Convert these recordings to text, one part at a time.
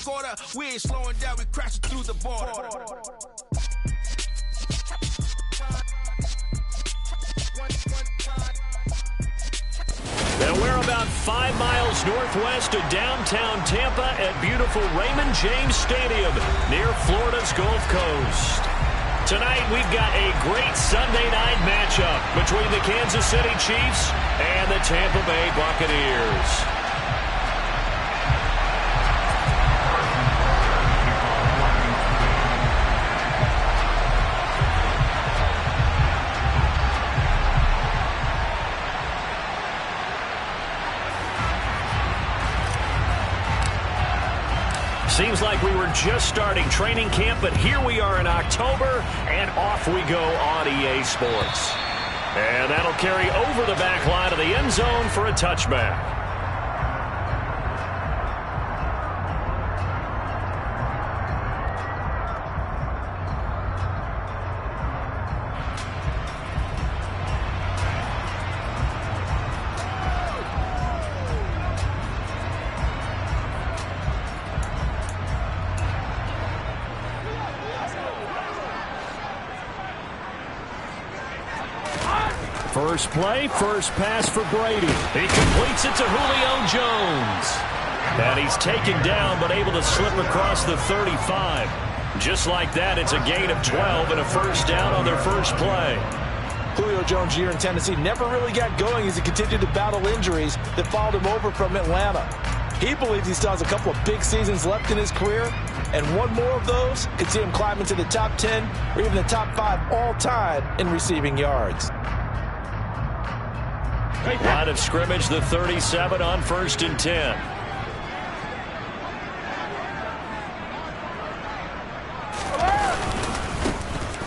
quarter, we ain't slowing down, we crashing through the border. And we're about 5 miles northwest of downtown Tampa at beautiful Raymond James Stadium near Florida's Gulf Coast. Tonight we've got a great Sunday night matchup between the Kansas City Chiefs and the Tampa Bay Buccaneers. Seems like we were just starting training camp, but here we are in October, and off we go on EA Sports. And that'll carry over the back line of the end zone for a touchback. First play, first pass for Brady. He completes it to Julio Jones. And he's taken down but able to slip across the 35. Just like that, it's a gain of 12 and a first down on their first play. Julio Jones' year in Tennessee never really got going as he continued to battle injuries that followed him over from Atlanta. He believes he still has a couple of big seasons left in his career, and one more of those could see him climb into the top 10 or even the top 5 all-time in receiving yards. Line of scrimmage, the 37 on 1st and 10.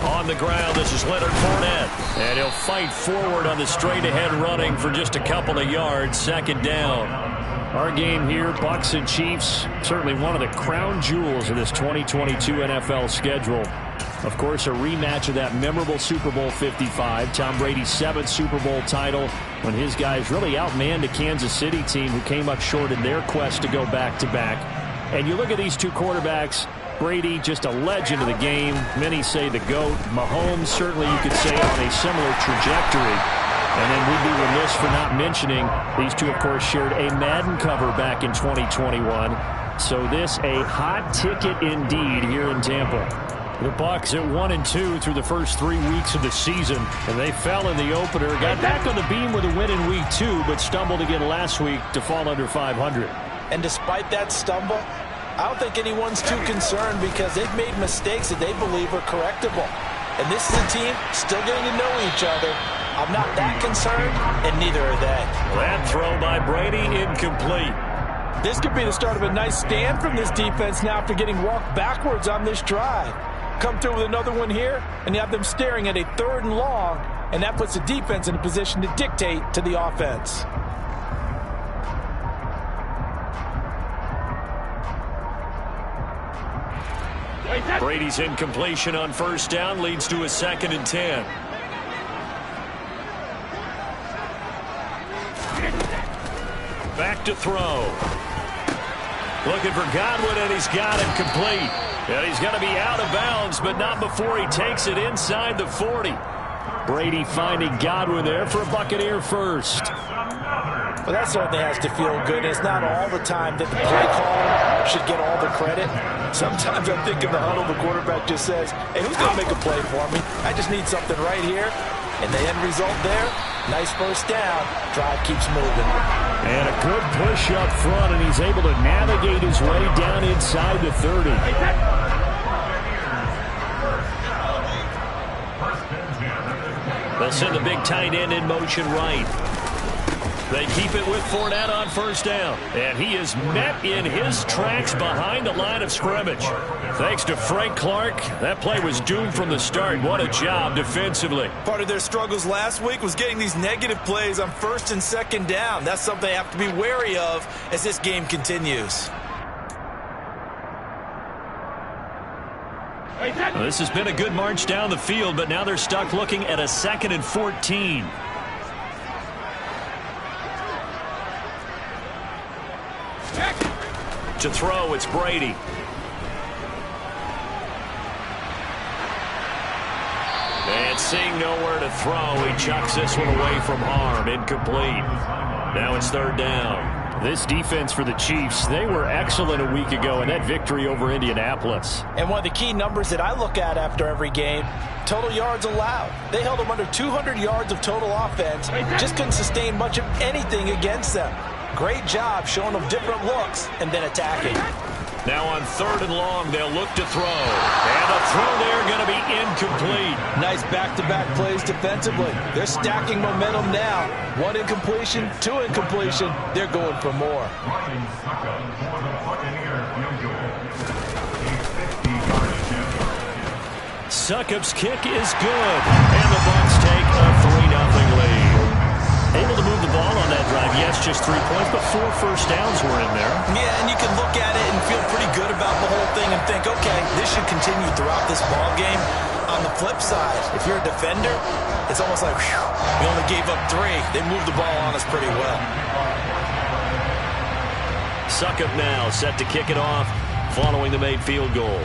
On the ground, this is Leonard Fournette. And he'll fight forward on the straight-ahead running for just a couple of yards. Second down. Our game here, Bucs and Chiefs, certainly one of the crown jewels of this 2022 NFL schedule. Of course, a rematch of that memorable Super Bowl 55, Tom Brady's 7th Super Bowl title, when his guys really outmanned a Kansas City team who came up short in their quest to go back-to-back. And you look at these two quarterbacks, Brady, just a legend of the game. Many say the GOAT. Mahomes, certainly you could say, on a similar trajectory. And then we'd be remiss for not mentioning these two, of course, shared a Madden cover back in 2021. So this a hot ticket indeed here in Tampa. The Bucs at 1-2 through the first 3 weeks of the season, and they fell in the opener. Got back on the beam with a win in week 2, but stumbled again last week to fall under 500. And despite that stumble, I don't think anyone's too concerned because they've made mistakes that they believe are correctable. And this is a team still getting to know each other. I'm not that concerned, and neither are they. That throw by Brady incomplete. This could be the start of a nice stand from this defense now after getting walked backwards on this drive. Come through with another one here, and you have them staring at a 3rd and long, and that puts the defense in a position to dictate to the offense. Brady's incompletion on 1st down leads to a 2nd and 10. Back to throw. Looking for Godwin, and he's got it complete. And he's going to be out of bounds, but not before he takes it inside the 40. Brady finding Godwin there for a Buccaneer first. Well, that certainly has to feel good. It's not all the time that the play caller should get all the credit. Sometimes I think in the huddle, the quarterback just says, hey, who's going to make a play for me? I just need something right here. And the end result there, nice first down. Drive keeps moving. And a good push up front, and he's able to navigate his way down inside the 30. They'll send the big tight end in motion right. They keep it with Fournette on 1st down. And he is met in his tracks behind the line of scrimmage. Thanks to Frank Clark, that play was doomed from the start. What a job defensively. Part of their struggles last week was getting these negative plays on 1st and 2nd down. That's something they have to be wary of as this game continues. Well, this has been a good march down the field, but now they're stuck looking at a 2nd and 14. To throw, it's Brady. And seeing nowhere to throw, he chucks this one away from harm. Incomplete. Now it's third down. This defense for the Chiefs, they were excellent a week ago in that victory over Indianapolis. And one of the key numbers that I look at after every game, total yards allowed. They held them under 200 yards of total offense. Just couldn't sustain much of anything against them. Great job showing them different looks and then attacking. Now on third and long, they'll look to throw. And the throw there going to be incomplete. Nice back-to-back plays defensively. They're stacking momentum now. One incompletion, two incompletion. They're going for more. Succop's kick is good. And the Bucs take a 3-0 lead. Able to move the ball on that drive. Yes, just 3 points, but 4 first downs were in there. Yeah, and you can look at it and feel pretty good about the whole thing and think, okay, this should continue throughout this ball game. On the flip side, if you're a defender, it's almost like, whew, we only gave up 3. They moved the ball on us pretty well. Succop now set to kick it off following the made field goal.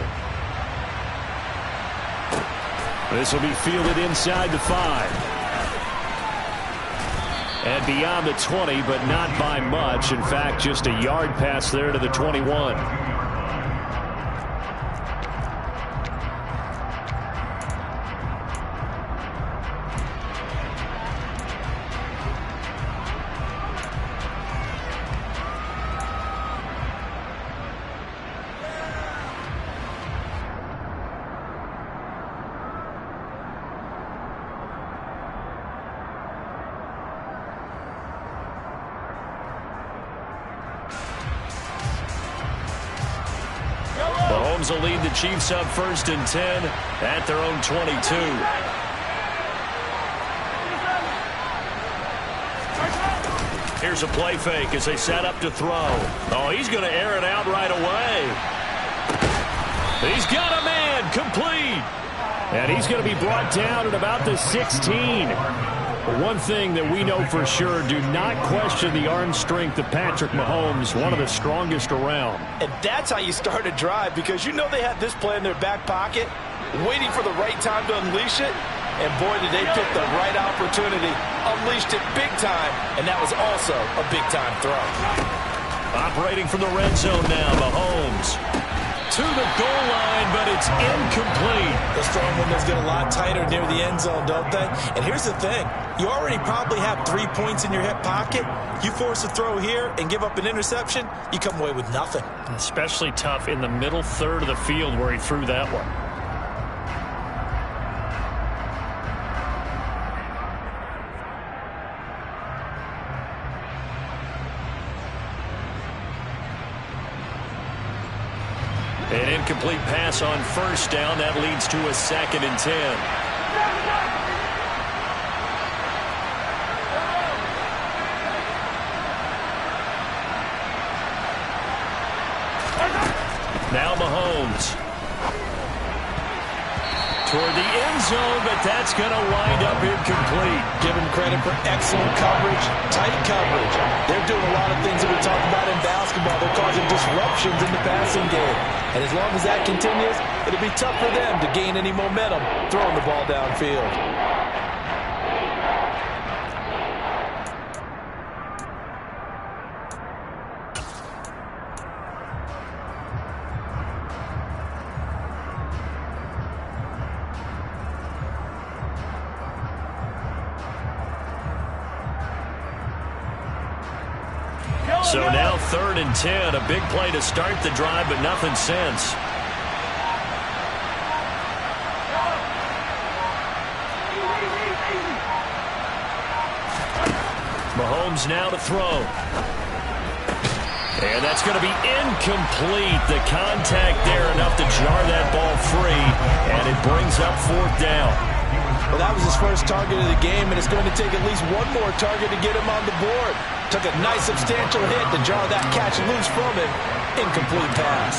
This will be fielded inside the 5. And beyond the 20, but not by much. In fact, just a yard pass there to the 21. Mahomes will lead the Chiefs up 1st and 10 at their own 22. Here's a play fake as they set up to throw. Oh, he's going to air it out right away. He's got a man, complete. And he's going to be brought down at about the 16. But one thing that we know for sure, do not question the arm strength of Patrick Mahomes, one of the strongest around. And that's how you start a drive, because you know they had this play in their back pocket, waiting for the right time to unleash it. And boy, did they pick the right opportunity, unleashed it big time, and that was also a big-time throw. Operating from the red zone now, Mahomes. To the goal line, but it's incomplete. The strong windows get a lot tighter near the end zone, don't they? And here's the thing. You already probably have 3 points in your hip pocket. You force a throw here and give up an interception, you come away with nothing. Especially tough in the middle third of the field where he threw that one. An incomplete pass on first down. That leads to a 2nd and 10. Now Mahomes. Toward the end zone, but that's going to wind up incomplete. Give him credit for excellent coverage, tight coverage. They're doing a lot of things that we talk about in basketball. They're causing disruptions in the passing game. And as long as that continues, it'll be tough for them to gain any momentum throwing the ball downfield. So now 3rd and 10, a big play to start the drive, but nothing since. Mahomes now to throw. And that's going to be incomplete. The contact there enough to jar that ball free, and it brings up 4th down. Well, that was his first target of the game, and it's going to take at least one more target to get him on the board. Took a nice substantial hit to jar that catch loose from him. Incomplete pass.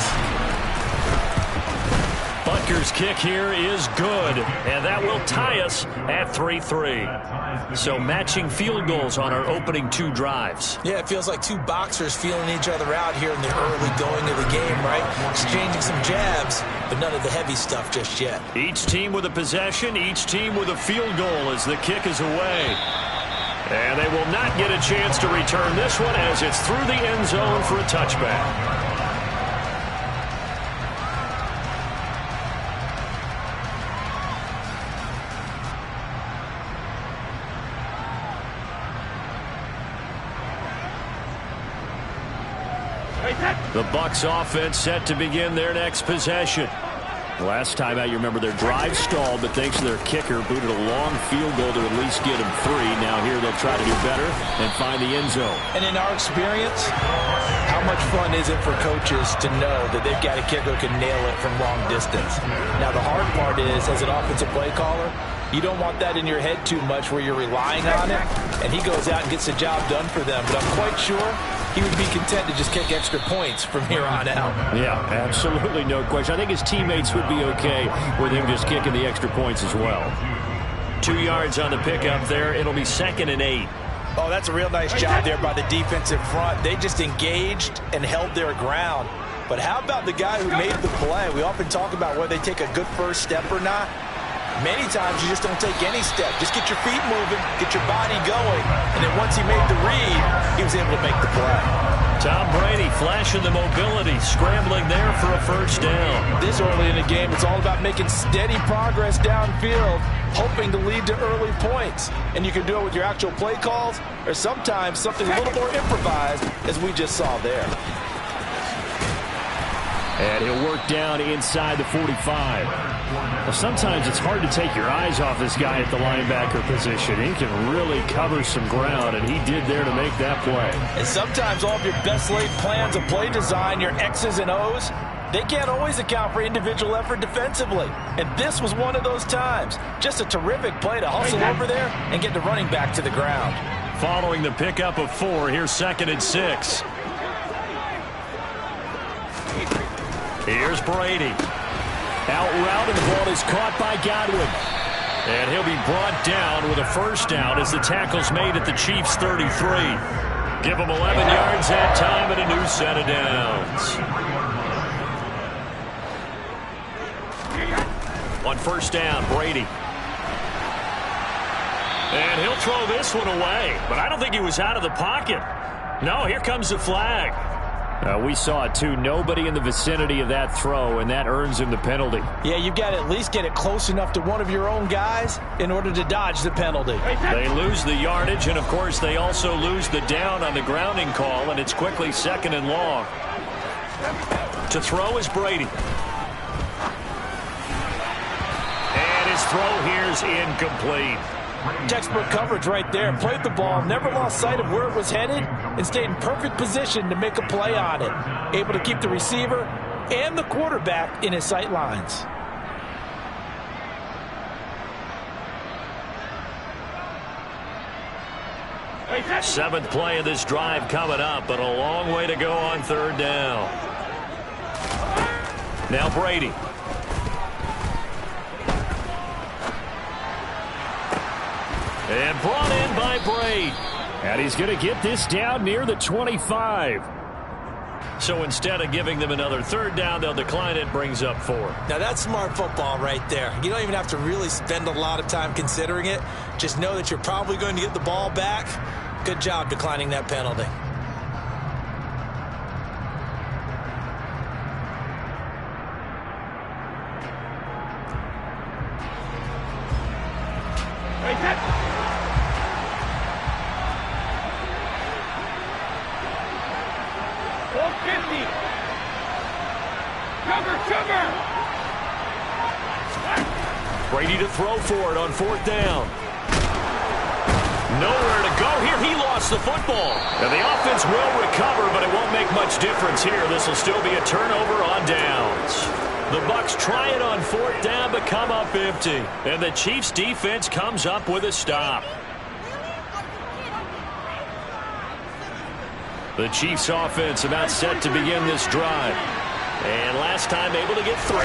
Kickers kick here is good, and that will tie us at 3-3. So matching field goals on our opening 2 drives. Yeah, it feels like 2 boxers feeling each other out here in the early going of the game, right? Exchanging some jabs, but none of the heavy stuff just yet. Each team with a possession, each team with a field goal as the kick is away. And they will not get a chance to return this one as it's through the end zone for a touchback. The Bucs offense set to begin their next possession. Last time out, you remember their drive stalled, but thanks to their kicker, booted a long field goal to at least get them 3. Now here they'll try to do better and find the end zone. And in our experience, how much fun is it for coaches to know that they've got a kicker who can nail it from long distance? Now the hard part is, as an offensive play caller, you don't want that in your head too much where you're relying on it, and he goes out and gets the job done for them. But I'm quite sure he would be content to just kick extra points from here on out. Yeah, absolutely no question. I think his teammates would be okay with him just kicking the extra points as well. 2 yards on the pickup there. It'll be 2nd and 8. Oh, that's a real nice job there by the defensive front. They just engaged and held their ground. But how about the guy who made the play? We often talk about whether they take a good first step or not. Many times you just don't take any step. Just get your feet moving, get your body going, and then once he made the read, he was able to make the play. Tom Brady flashing the mobility, scrambling there for a first down. This early in the game, it's all about making steady progress downfield, hoping to lead to early points. And you can do it with your actual play calls or sometimes something a little more improvised, as we just saw there. And he'll work down inside the 45. Well, sometimes it's hard to take your eyes off this guy at the linebacker position. He can really cover some ground, and he did there to make that play. And sometimes all of your best laid plans of play design, your X's and O's, they can't always account for individual effort defensively. And this was one of those times. Just a terrific play to hustle over there and get the running back to the ground. Following the pickup of 4, here's 2nd and 6. Here's Brady. Out route, and the ball is caught by Godwin. And he'll be brought down with a first down as the tackle's made at the Chiefs' 33. Give them 11 yards that time and a new set of downs. On first down, Brady. And he'll throw this one away. But I don't think he was out of the pocket. No, here comes the flag. We saw it, too. Nobody in the vicinity of that throw, and that earns him the penalty. Yeah, you've got to at least get it close enough to one of your own guys in order to dodge the penalty. They lose the yardage, and, of course, they also lose the down on the grounding call, and it's quickly 2nd and long. To throw is Brady. And his throw here is incomplete. Textbook coverage right there. Played the ball, never lost sight of where it was headed, and stayed in perfect position to make a play on it. Able to keep the receiver and the quarterback in his sight lines. Seventh play of this drive coming up, but a long way to go on 3rd down. Now Brady. And brought in by Brady. And he's going to get this down near the 25. So instead of giving them another 3rd down, they'll decline it, brings up 4. Now that's smart football right there. You don't even have to really spend a lot of time considering it. Just know that you're probably going to get the ball back. Good job declining that penalty. Brady to throw for it on 4th down. Nowhere to go here. He lost the football. And the offense will recover, but it won't make much difference here. This will still be a turnover on downs. The Bucs try it on 4th down, but come up empty. And the Chiefs defense comes up with a stop. The Chiefs offense about set to begin this drive. And last time able to get 3.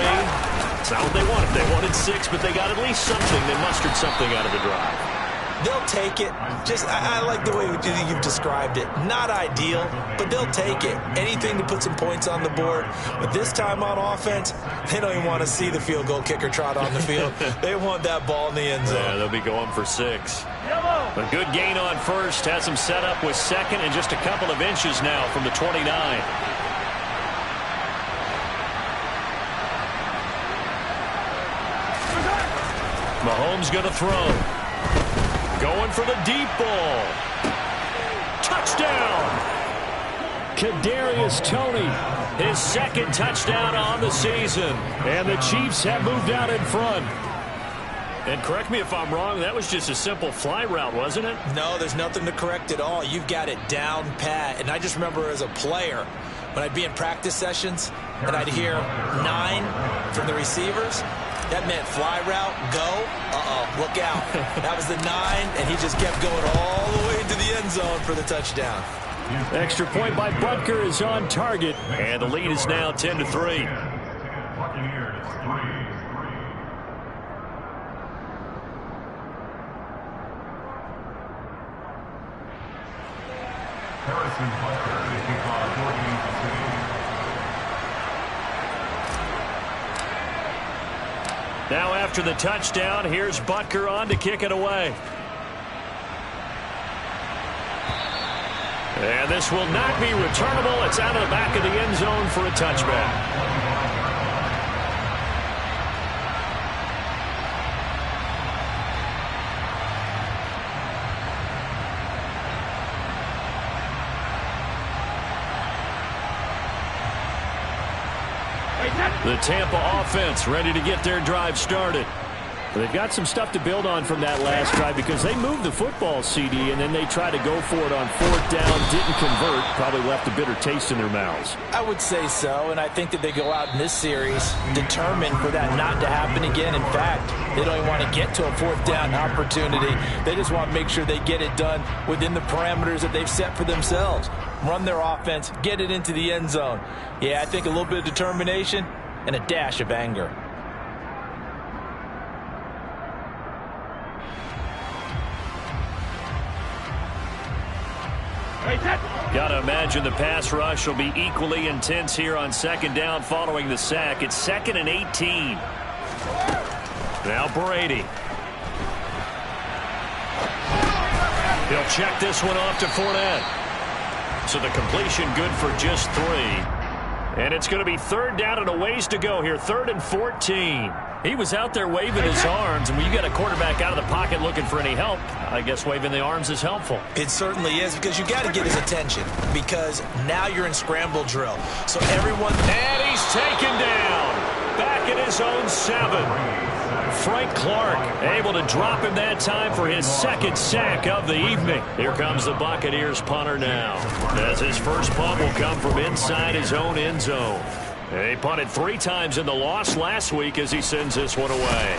That's not what they wanted. They wanted 6, but they got at least something. They mustered something out of the drive. They'll take it. I like the way you've described it. Not ideal, but they'll take it. Anything to put some points on the board. But this time on offense, they don't even want to see the field goal kicker trot on the field. They want that ball in the end zone. Yeah, they'll be going for 6. A good gain on first. Has them set up with second and just a couple of inches now from the 29. Mahomes going to throw. Going for the deep ball. Touchdown. Kadarius Toney. His second touchdown on the season. And the Chiefs have moved out in front. And correct me if I'm wrong, that was just a simple fly route, wasn't it? No, there's nothing to correct at all. You've got it down pat. And I just remember as a player, when I'd be in practice sessions and I'd hear 9 from the receivers, that meant fly route, go, look out. That was the 9, and he just kept going all the way into the end zone for the touchdown. Extra point by Butker is on target. And the lead is now 10-3. Now after the touchdown, here's Butker on to kick it away. And this will not be returnable. It's out of the back of the end zone for a touchback. The Tampa offense ready to get their drive started. They've got some stuff to build on from that last drive because they moved the football, CD, and then they tried to go for it on 4th down, didn't convert, probably left a bitter taste in their mouths. I would say so, and I think that they go out in this series determined for that not to happen again. In fact, they don't even want to get to a 4th down opportunity. They just want to make sure they get it done within the parameters that they've set for themselves. Run their offense, get it into the end zone. Yeah, I think a little bit of determination and a dash of anger. Got to imagine the pass rush will be equally intense here on 2nd down following the sack. It's 2nd and 18. Now Brady. He'll check this one off to Fournette. So the completion good for just 3. And it's going to be 3rd down and a ways to go here. 3rd and 14. He was out there waving his arms, and when you got a quarterback out of the pocket looking for any help, I guess waving the arms is helpful. It certainly is, because you got to get his attention, because now you're in scramble drill. So everyone... And he's taken down. Back at his own 7. Frank Clark able to drop him that time for his 2nd sack of the evening. Here comes the Buccaneers punter now, as his first punt will come from inside his own end zone. He punted 3 times in the loss last week as he sends this one away.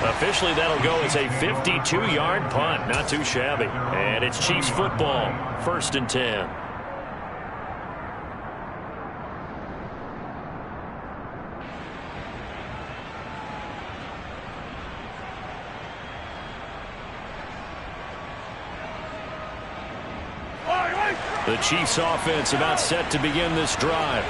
Officially, that'll go as a 52-yard punt. Not too shabby. And it's Chiefs football. 1st and 10. The Chiefs offense about set to begin this drive.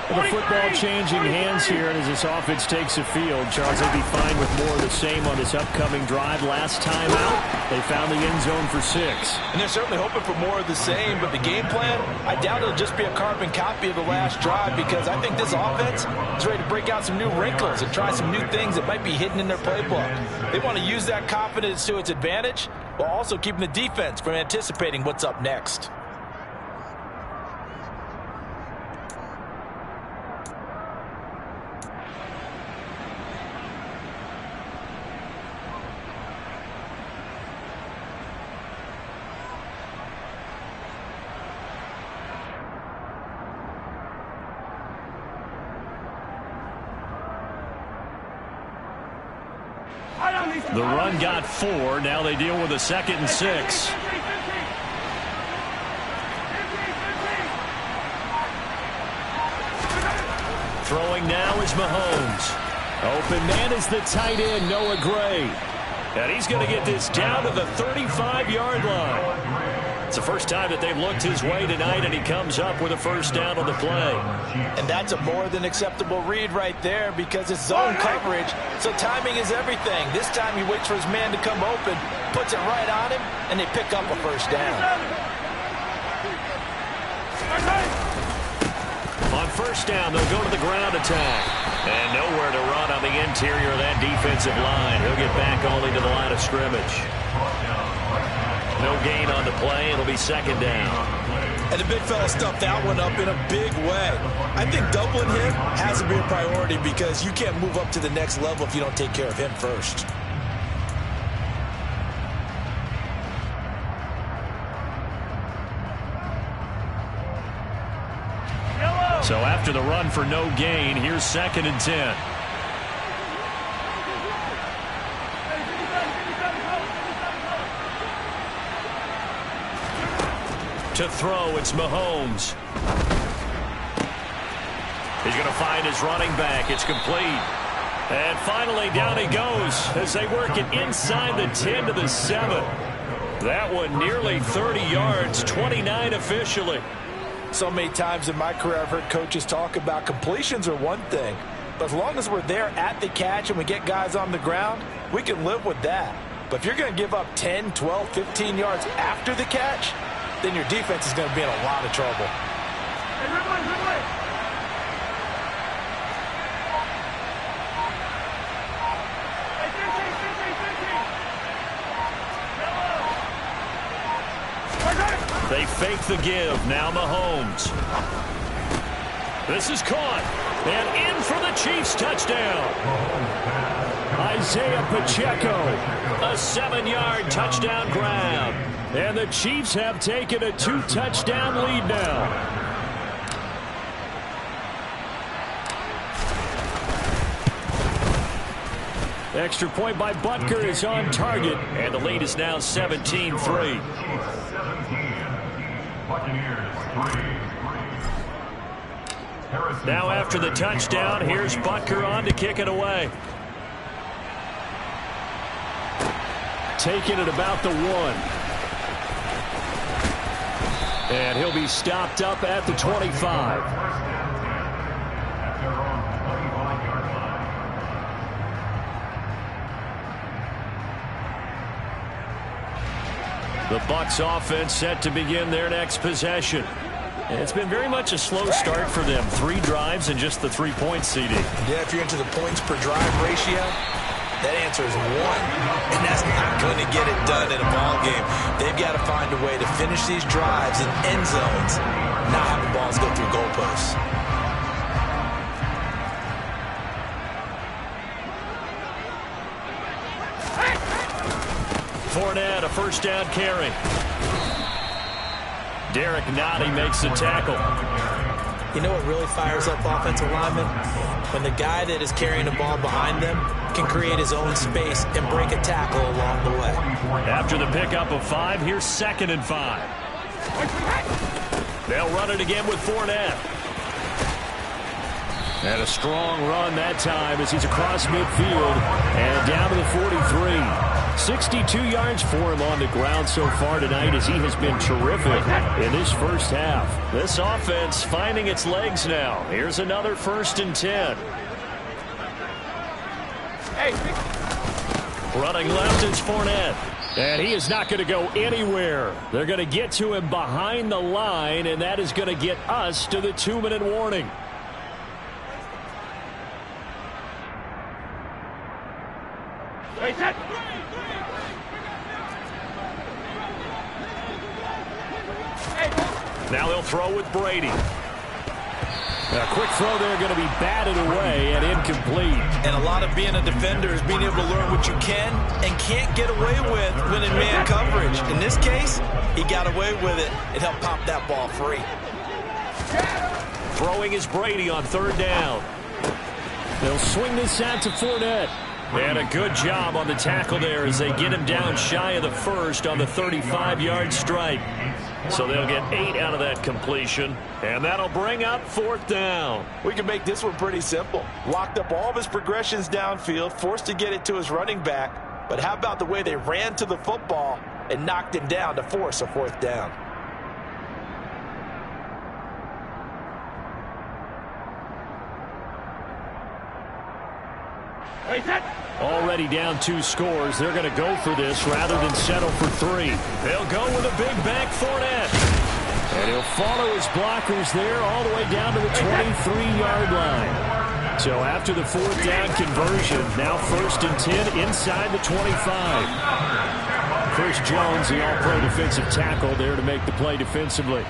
The football changing hands here, and as this offense takes the field, Charles, they'd be fine with more of the same on this upcoming drive. Last time out, they found the end zone for 6. And they're certainly hoping for more of the same, but the game plan, I doubt it'll just be a carbon copy of the last drive, because I think this offense is ready to break out some new wrinkles and try some new things that might be hidden in their playbook. They want to use that confidence to its advantage, while also keeping the defense from anticipating what's up next. The run got 4. Now they deal with a 2nd and 6. Throwing now is Mahomes. Open man is the tight end, Noah Gray. And he's going to get this down to the 35-yard line. It's the first time that they've looked his way tonight, and he comes up with a first down on the play. And that's a more than acceptable read right there because it's zone coverage, so timing is everything. This time he waits for his man to come open, puts it right on him, and they pick up a first down. On first down, they'll go to the ground attack. And nowhere to run on the interior of that defensive line. He'll get back only to the line of scrimmage. No gain on the play. It'll be second down. And the big fella stuffed that one up in a big way. I think doubling him has to be a priority because you can't move up to the next level if you don't take care of him first. So after the run for no gain, here's 2nd and 10. To throw, it's Mahomes. He's going to find his running back. It's complete. And finally, down he goes as they work it inside the 10 to the 7. That one nearly 30 yards, 29 officially. So many times in my career I've heard coaches talk about completions are one thing, but as long as we're there at the catch and we get guys on the ground, we can live with that. But if you're going to give up 10, 12, 15 yards after the catch, then your defense is going to be in a lot of trouble. They fake the give. Now Mahomes. This is caught. And in for the Chiefs touchdown. Isaiah Pacheco. A 7-yard touchdown grab. And the Chiefs have taken a 2-touchdown lead now. Extra point by Butker is on target. And the lead is now 17-3. Now after the touchdown, here's Butker on to kick it away. Taking it about the 1. And he'll be stopped up at the 25. The Bucs offense set to begin their next possession. And it's been very much a slow start for them. 3 drives and just the 3-point CD. Yeah, if you're into the points per drive ratio, that answer is 1. And that's not going to get it done in a ball game. They've got to find a way to finish these drives in end zones, not have the balls go through goalposts. Fournette, a first down carry. Derek Nottie makes the tackle. You know what really fires up offensive linemen? When the guy that is carrying the ball behind them can create his own space and break a tackle along the way. After the pickup of 5, here's 2nd and 5. They'll run it again with Fournette. And a strong run that time as he's across midfield and down to the 43. 62 yards for him on the ground so far tonight as he has been terrific in this first half. This offense finding its legs now. Here's another 1st and 10. Running left is Fournette. And he is not going to go anywhere. They're going to get to him behind the line, and that is going to get us to the 2-minute warning. Now they'll throw with Brady. A quick throw there going to be batted away and incomplete. And a lot of being a defender is being able to learn what you can and can't get away with when in man coverage. In this case, he got away with it and helped pop that ball free. Throwing is Brady on 3rd down. They'll swing this out to Fournette. And a good job on the tackle there as they get him down shy of the 1st on the 35-yard strike. So they'll get 8 out of that completion, and that'll bring up 4th down. We can make this one pretty simple. Locked up all of his progressions downfield, forced to get it to his running back. But how about the way they ran to the football and knocked him down to force a 4th down? Already down 2 scores. They're going to go for this rather than settle for 3. They'll go with a big back Fournette. And he'll follow his blockers there all the way down to the 23-yard line. So after the 4th down conversion, now 1st and 10 inside the 25. Chris Jones, the all-pro defensive tackle, there to make the play defensively.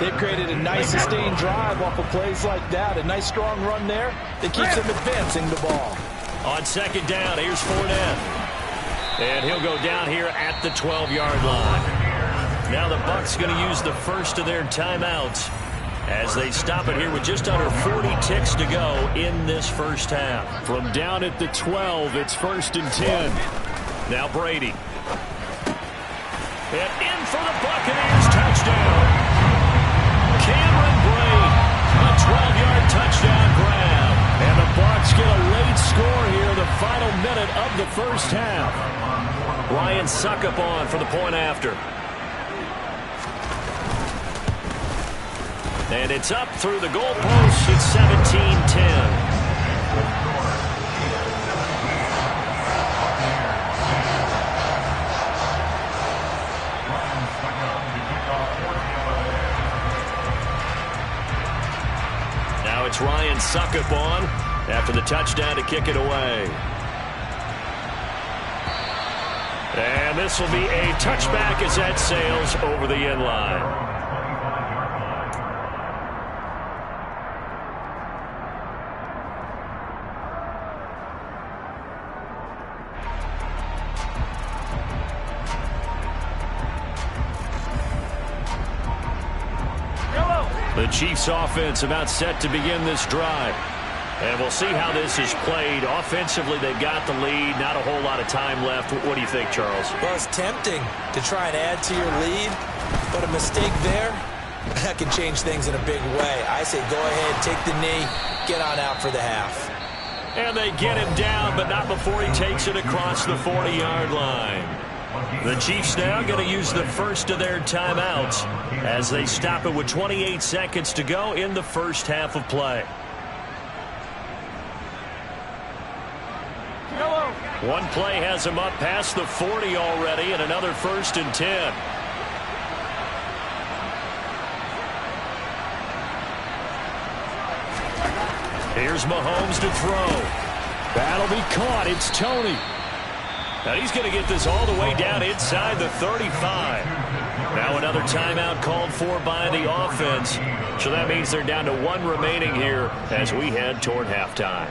They've created a nice sustained drive off of plays like that. A nice strong run there that keeps them advancing the ball. On 2nd down, here's Fournette. And he'll go down here at the 12-yard line. Now the Bucs going to use the first of their timeouts as they stop it here with just under 40 ticks to go in this first half. From down at the 12, it's 1st and 10. Now Brady. And in for the Buccaneers, touchdown. Cameron Brate, a 12-yard touchdown grab. And the Bucs get a late score here in the final minute of the first half. Ryan Suckup on for the point after. And it's up through the goalpost. It's 17-10. Now it's Ryan Suckup on after the touchdown to kick it away. And this will be a touchback as that sails over the end line. The Chiefs offense about set to begin this drive. And we'll see how this is played. Offensively, they've got the lead. Not a whole lot of time left. What do you think, Charles? Well, it's tempting to try and add to your lead, but a mistake there, that can change things in a big way. I say go ahead, take the knee, get on out for the half. And they get him down, but not before he takes it across the 40-yard line. The Chiefs now going to use the first of their timeouts as they stop it with 28 seconds to go in the first half of play. One play has him up past the 40 already, and another 1st and 10. Here's Mahomes to throw. That'll be caught. It's Tony. And he's going to get this all the way down inside the 35. Now another timeout called for by the offense. So that means they're down to 1 remaining here as we head toward halftime.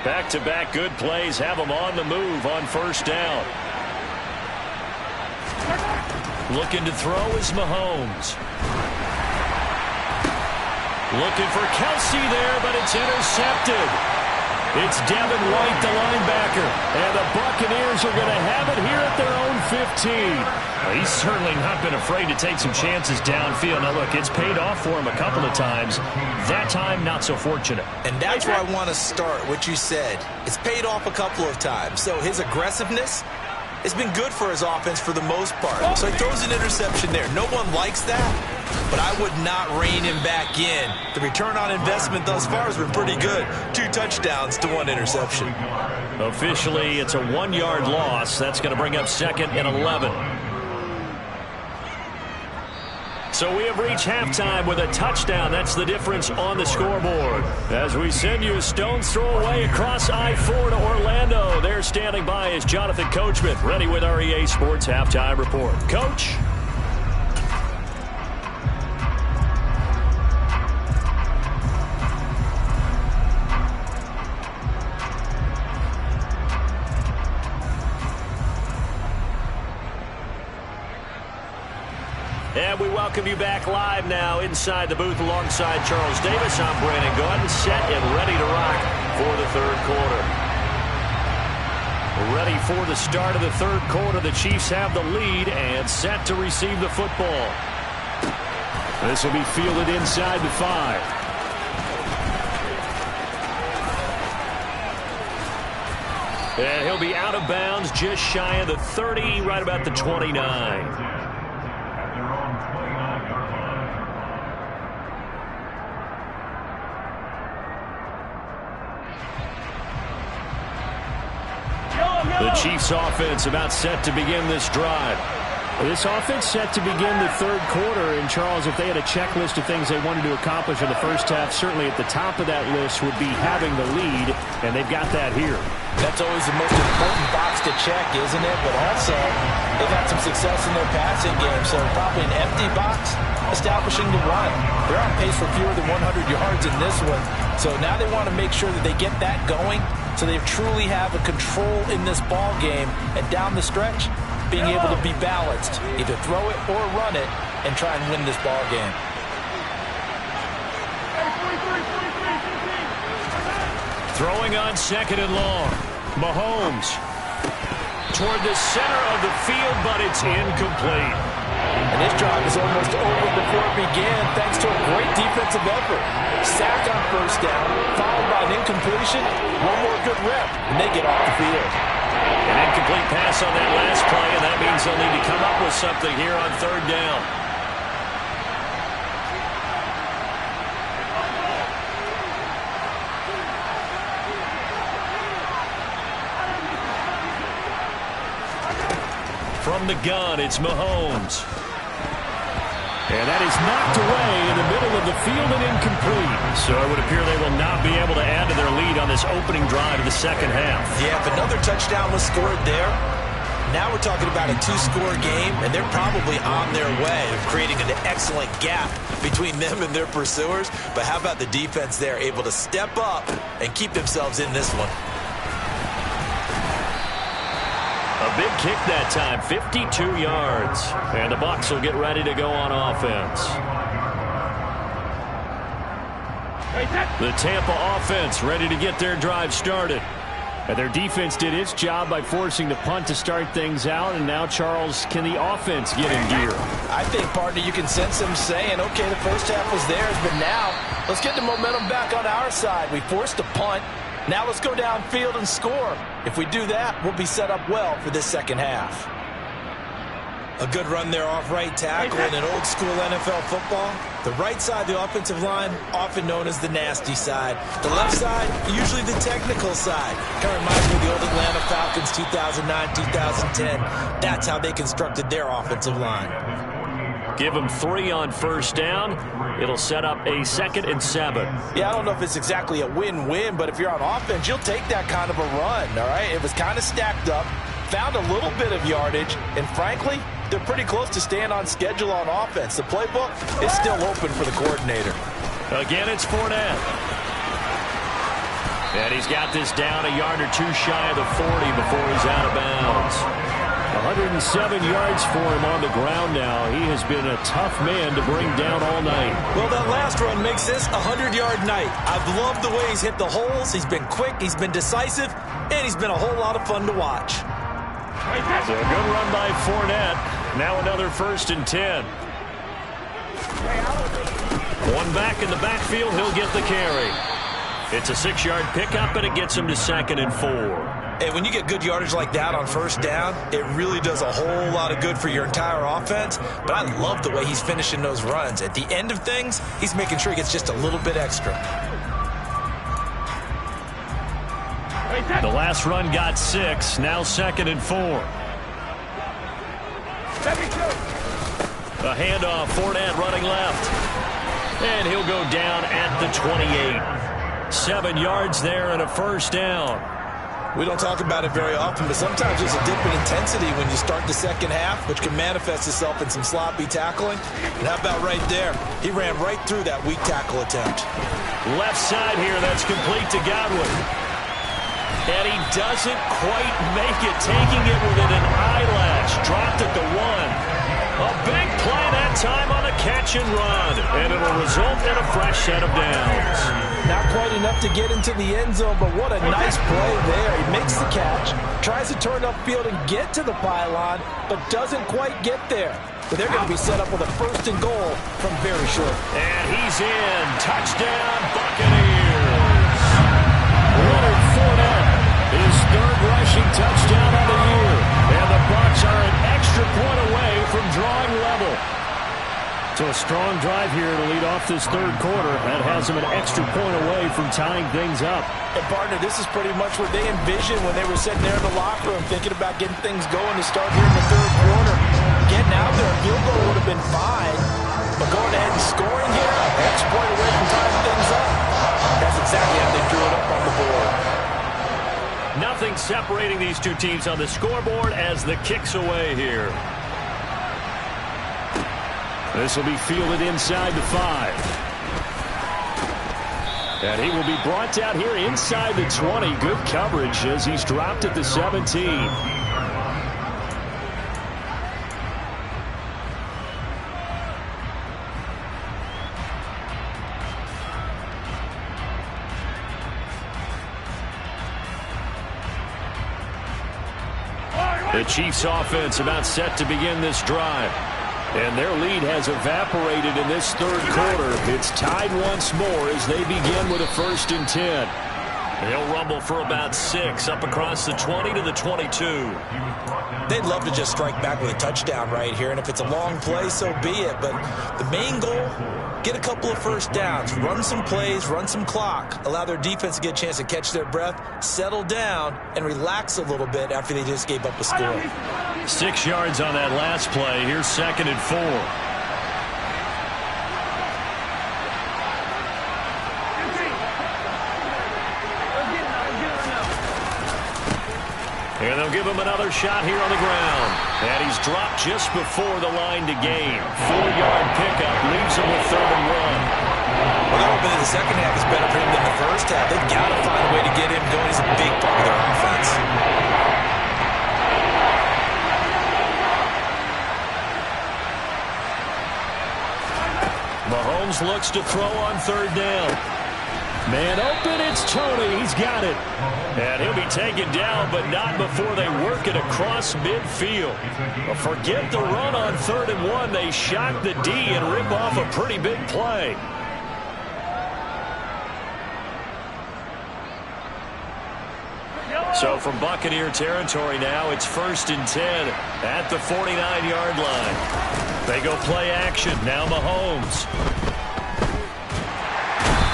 Back-to-back good plays have them on the move on 1st down. Looking to throw is Mahomes. Looking for Kelsey there, but it's intercepted. It's Devin White, the linebacker. And the Buccaneers are going to have it here at their own 15. Well, he's certainly not been afraid to take some chances downfield. Now, look, it's paid off for him a couple of times. That time, not so fortunate. And that's where I want to start, what you said. It's paid off a couple of times. So his aggressiveness has been good for his offense for the most part. So he throws an interception there. No one likes that, but I would not rein him back in. The return on investment thus far has been pretty good. 2 touchdowns to 1 interception. Officially, it's a 1-yard loss. That's going to bring up 2nd and 11. So we have reached halftime with a touchdown. That's the difference on the scoreboard. As we send you a stone's throw away across I-4 to Orlando. There standing by is Jonathan Coachman, ready with our EA Sports Halftime Report. Coach? and we welcome you back live now inside the booth alongside Charles Davis. I'm Brandon Gaudin, set and ready to rock for the third quarter. Ready for the start of the third quarter. The Chiefs have the lead and set to receive the football. This will be fielded inside the 5. And he'll be out of bounds just shy of the 30, right about the 29. The Chiefs offense about set to begin this drive. This offense set to begin the third quarter. And, Charles, if they had a checklist of things they wanted to accomplish in the first half, certainly at the top of that list would be having the lead, and they've got that here. That's always the most important box to check, isn't it? But also, they've had some success in their passing game, so probably an empty box establishing the run. They're on pace for fewer than 100 yards in this one, so now they want to make sure that they get that going so they truly have a control in this ball game, and down the stretch, being able to be balanced, either throw it or run it, and try and win this ball game. Throwing on second and long. Mahomes toward the center of the field, but it's incomplete. And this drive is almost over before it began, thanks to a great defensive effort. Sack on first down, followed by an incompletion, one more good rep, and they get off the field. An incomplete pass on that last play, and that means they'll need to come up with something here on third down. From the gun, it's Mahomes. And that is knocked away in the middle of the field and incomplete. So it would appear they will not be able to add to their lead on this opening drive of the second half. Yeah, if another touchdown was scored there, now we're talking about a two-score game, and they're probably on their way of creating an excellent gap between them and their pursuers. But how about the defense there, able to step up and keep themselves in this one? A big kick that time, 52 yards. And the Bucs will get ready to go on offense. The Tampa offense ready to get their drive started. And their defense did its job by forcing the punt to start things out. And now, Charles, can the offense get in gear? I think, partner, you can sense them saying, okay, the first half was theirs, but now let's get the momentum back on our side. We forced a punt. Now let's go downfield and score. If we do that, we'll be set up well for this second half. A good run there off right tackle in an old school NFL football. The right side, the offensive line, often known as the nasty side. The left side, usually the technical side. Kind of reminds me of the old Atlanta Falcons 2009, 2010. That's how they constructed their offensive line. Give them 3 on first down. It'll set up a 2nd and 7. Yeah, I don't know if it's exactly a win-win, but if you're on offense, you'll take that kind of a run, all right? It was kind of stacked up, found a little bit of yardage, and frankly, they're pretty close to staying on schedule on offense. The playbook is still open for the coordinator. Again, it's Fournette. And he's got this down a yard or two shy of the 40 before he's out of bounds. 107 yards for him on the ground now. He has been a tough man to bring down all night. Well, that last run makes this a 100-yard night. I've loved the way he's hit the holes. He's been quick, he's been decisive, and he's been a whole lot of fun to watch. So a good run by Fournette. Now another 1st and 10. One back in the backfield, he'll get the carry. It's a 6-yard pickup, and it gets him to 2nd and 4. And when you get good yardage like that on first down, it really does a whole lot of good for your entire offense. But I love the way he's finishing those runs. At the end of things, he's making sure he gets just a little bit extra. The last run got 6, now 2nd and 4. A handoff, Fournette running left. And he'll go down at the 28. 7 yards there and a first down. We don't talk about it very often, but sometimes there's a dip in intensity when you start the second half, which can manifest itself in some sloppy tackling. And how about right there? He ran right through that weak tackle attempt. Left side here, that's complete to Godwin. And he doesn't quite make it, taking it within an eyelash. Dropped at the 1. A big play that time on a catch and run, and it'll result in a fresh set of downs. Not quite enough to get into the end zone, but what a nice play there. He makes the catch, tries to turn upfield and get to the pylon, but doesn't quite get there. But they're going to be set up with a 1st and goal from very short. And he's in. Touchdown, Buccaneers. Leonard Fournette, his 3rd rushing touchdown of the year. And the Bucs are an extra point away from drawing level. So a strong drive here to lead off this 3rd quarter. That has them an extra point away from tying things up. And partner, this is pretty much what they envisioned when they were sitting there in the locker room thinking about getting things going to start here in the 3rd quarter. Getting out there, a field goal would have been fine. But going ahead and scoring here, an extra point away from tying things up. That's exactly how they drew it up on the board. Nothing separating these two teams on the scoreboard as the kick's away here. This will be fielded inside the 5. And he will be brought down here inside the 20. Good coverage as he's dropped at the 17. The Chiefs offense about set to begin this drive. And their lead has evaporated in this 3rd quarter. It's tied once more as they begin with a 1st and 10. They'll rumble for about 6 up across the 20 to the 22. They'd love to just strike back with a touchdown right here. And if it's a long play, so be it. But the main goal, get a couple of 1st downs, run some plays, run some clock, allow their defense to get a chance to catch their breath, settle down, and relax a little bit after they just gave up a score. 6 yards on that last play. Here's 2nd and 4. And they'll give him another shot here on the ground. And he's dropped just before the line to gain. 4-yard pickup leaves him with 3rd and 1. Well, they're hoping that the second half is better for him than the first half. They've got to find a way to get him going. He's a big part of their offense. Mahomes looks to throw on 3rd down. Man open, it's Tony. He's got it. And he'll be taken down, but not before they work it across midfield. But forget the run on 3rd and 1. They shock the D and rip off a pretty big play. So from Buccaneer territory now, it's 1st and 10 at the 49-yard line. They go play action. Now Mahomes.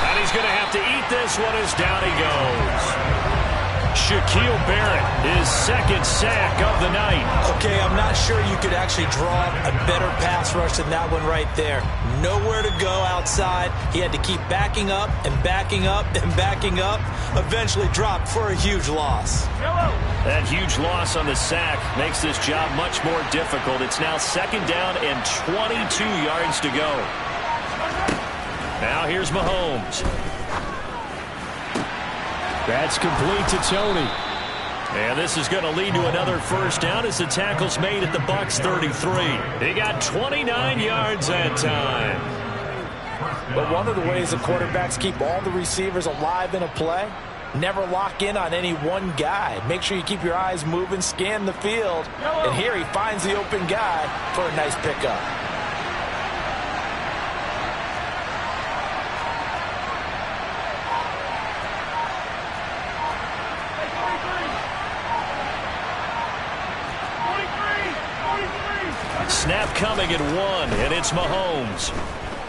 And he's going to have to eat this one as down he goes. Shaquille Barrett, his 2nd sack of the night. Okay, I'm not sure you could actually draw a better pass rush than that one right there. Nowhere to go outside. He had to keep backing up and backing up and backing up. Eventually dropped for a huge loss. That huge loss on the sack makes this job much more difficult. It's now 2nd down and 22 yards to go. Now here's Mahomes. That's complete to Tony. And this is going to lead to another 1st down as the tackle's made at the Bucs 33. He got 29 yards that time. But one of the ways the quarterbacks keep all the receivers alive in a play, never lock in on any one guy. Make sure you keep your eyes moving, scan the field. And here he finds the open guy for a nice pickup. Snap coming at 1, and it's Mahomes.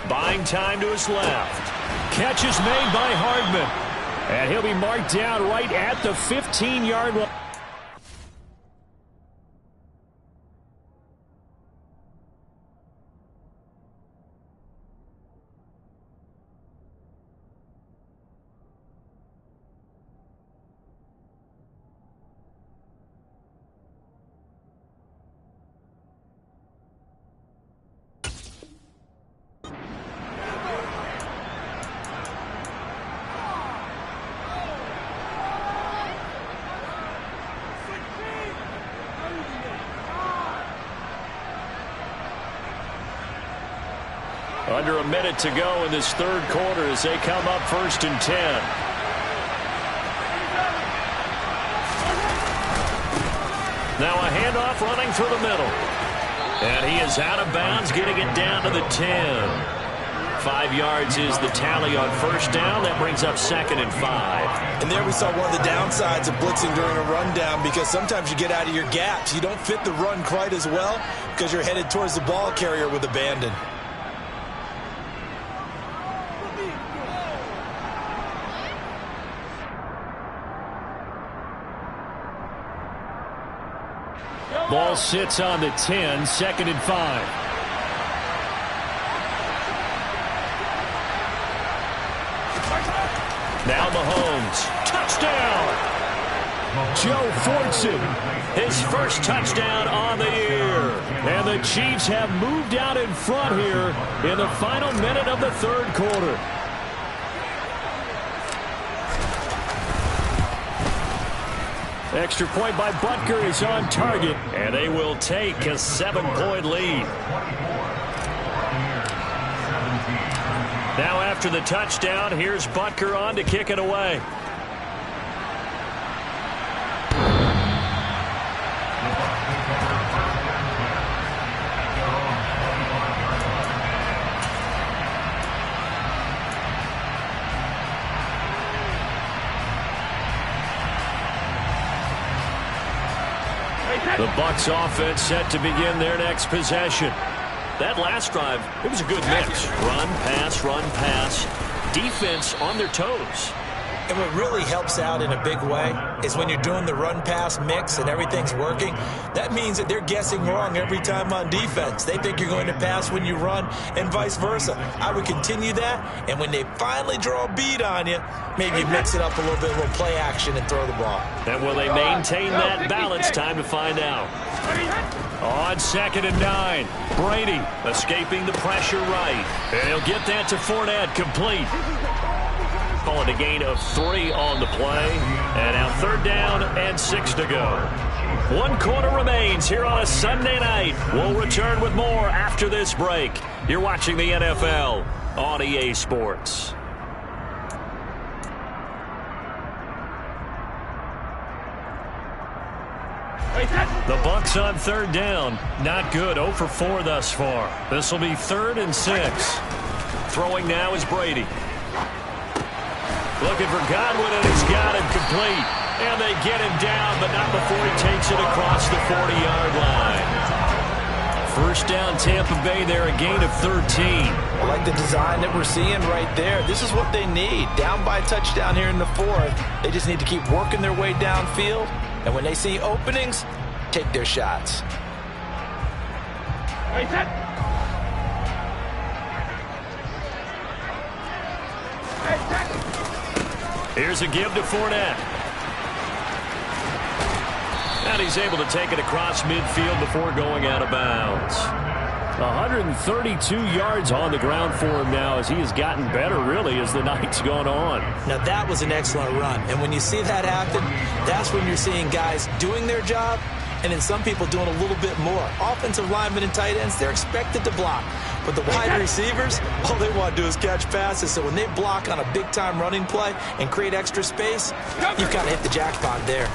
Buying time to his left. Catch is made by Hardman. And he'll be marked down right at the 15-yard line. Under a minute to go in this third quarter as they come up 1st and 10. Now a handoff running through the middle. And he is out of bounds, getting it down to the 10. 5 yards is the tally on first down. That brings up 2nd and 5. And there we saw one of the downsides of blitzing during a rundown, because sometimes you get out of your gaps. You don't fit the run quite as well because you're headed towards the ball carrier with abandon. Ball sits on the 10, 2nd and 5. Now Mahomes. Touchdown! Joe Fortson, his first touchdown on the year. And the Chiefs have moved out in front here in the final minute of the third quarter. Extra point by Butker is on target, and they will take a 7-point lead. Now after the touchdown, here's Butker on to kick it away. The Bucs offense set to begin their next possession. That last drive, it was a good mix. Run, pass, defense on their toes. And what really helps out in a big way is when you're doing the run-pass mix and everything's working, that means that they're guessing wrong every time on defense. They think you're going to pass when you run and vice versa. I would continue that, and when they finally draw a bead on you, maybe mix it up a little bit, a little play action, and throw the ball. And will they maintain that balance? Time to find out. On 2nd and 9, Brady escaping the pressure right. And he'll get that to Fournette, complete. Call it a gain of 3 on the play. And now 3rd down and 6 to go. 1 quarter remains here on a Sunday night. We'll return with more after this break. You're watching the NFL on EA Sports. The Bucs on 3rd down. Not good. 0 for 4 thus far. This will be 3rd and 6. Throwing now is Brady. Looking for Godwin, and he's got him complete. And they get him down, but not before he takes it across the 40-yard line. 1st down, Tampa Bay there, a gain of 13. I like the design that we're seeing right there. This is what they need. Down by a touchdown here in the 4th. They just need to keep working their way downfield. And when they see openings, take their shots. Here's a give to Fournette. And he's able to take it across midfield before going out of bounds. 132 yards on the ground for him now as he has gotten better, really, as the night's gone on. Now, that was an excellent run. And when you see that happen, that's when you're seeing guys doing their job and then some people doing a little bit more. Offensive linemen and tight ends, they're expected to block. But the wide receivers, all they want to do is catch passes. So when they block on a big-time running play and create extra space, you've kind of hit the jackpot there.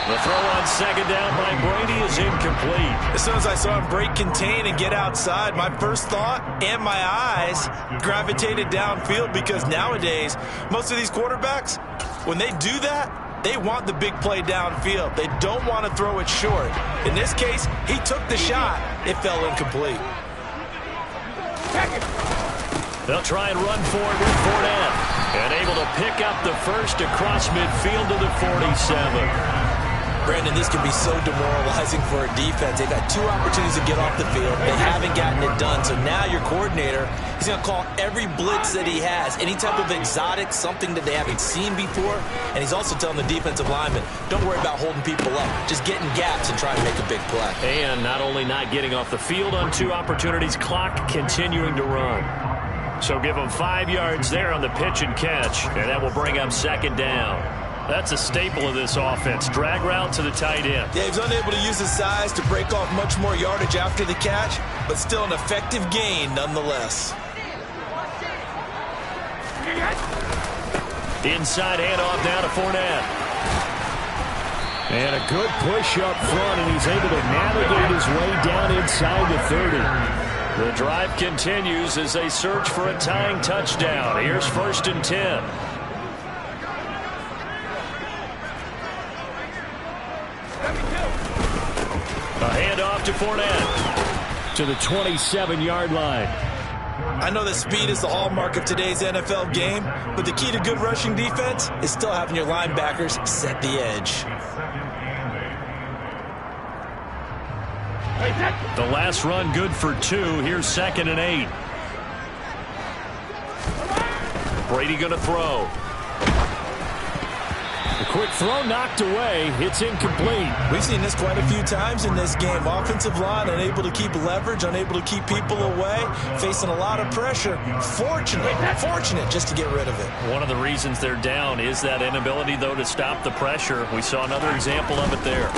The throw on 2nd down by Brady is incomplete. As soon as I saw him break contain and get outside, my first thought and my eyes gravitated downfield, because nowadays, most of these quarterbacks, when they do that, they want the big play downfield. They don't want to throw it short. In this case, he took the shot. It fell incomplete. They'll try and run for it with Fournette. And able to pick up the first across midfield to the 47. Brandon, this can be so demoralizing for a defense. They've had 2 opportunities to get off the field. They haven't gotten it done. So now your coordinator, he's going to call every blitz that he has, any type of exotic, something that they haven't seen before. And he's also telling the defensive linemen, don't worry about holding people up. Just get in gaps and try to make a big play. And not only not getting off the field on 2 opportunities, clock continuing to run. So give them 5 yards there on the pitch and catch, and that will bring up 2nd down. That's a staple of this offense. Drag route to the tight end. Yeah, he's unable to use his size to break off much more yardage after the catch, but still an effective gain nonetheless. Inside handoff now to Fournette. And a good push up front, and he's able to navigate his way down inside the 30. The drive continues as they search for a tying touchdown. Here's 1st and 10. A handoff to Fournette. To the 27-yard line. I know that speed is the hallmark of today's NFL game, but the key to good rushing defense is still having your linebackers set the edge. The last run good for 2. Here's 2nd and 8. Brady going to throw. A quick throw knocked away. It's incomplete. We've seen this quite a few times in this game. Offensive line unable to keep leverage, unable to keep people away, facing a lot of pressure. Fortunate just to get rid of it. One of the reasons they're down is that inability, though, to stop the pressure. We saw another example of it there.